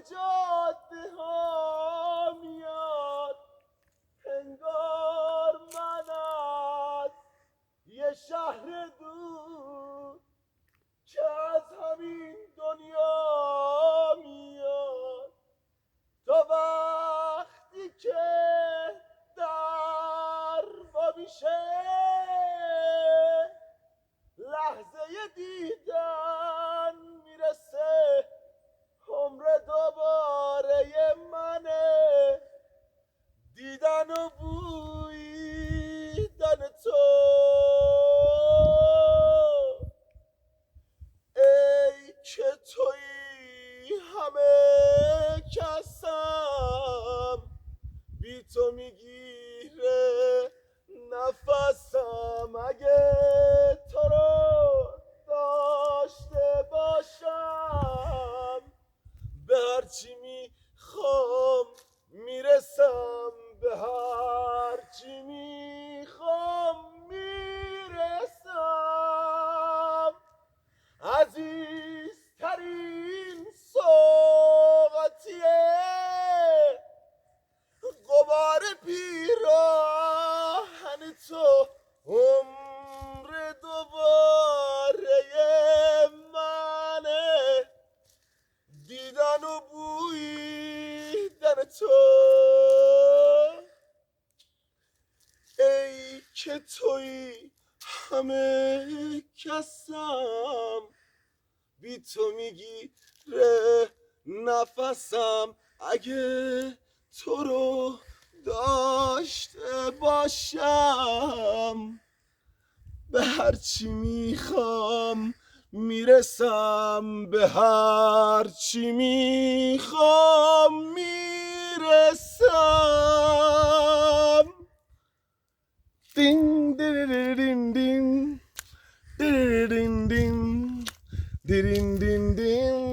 جاده ها میاد، انگار من از یه شهر دور که از همین دنیا میاد. تا وقتی که در وا میشه، لحظه دیدن میرسه، عمر دوباره منه، دیدن و بویدن تو. ای که تویی همه کسم، بی تو میگیره نفسم. اگه تو رو داشته باشم، به هرچی میخوام میرسم، به هرچی میخوام میرسم. عزیزترین سوغاتیه، غبار پیراهن تو، عمر دوباره منه، دیدن و بویدن تو. ای که تویی همه کسم، بی تو میگیره نفسم. اگه تو رو داشته باشم، به هرچی میخوام میرسم، به هرچی میخوام میرسم. دین دیرین دین دیرین دین دیرین دین دین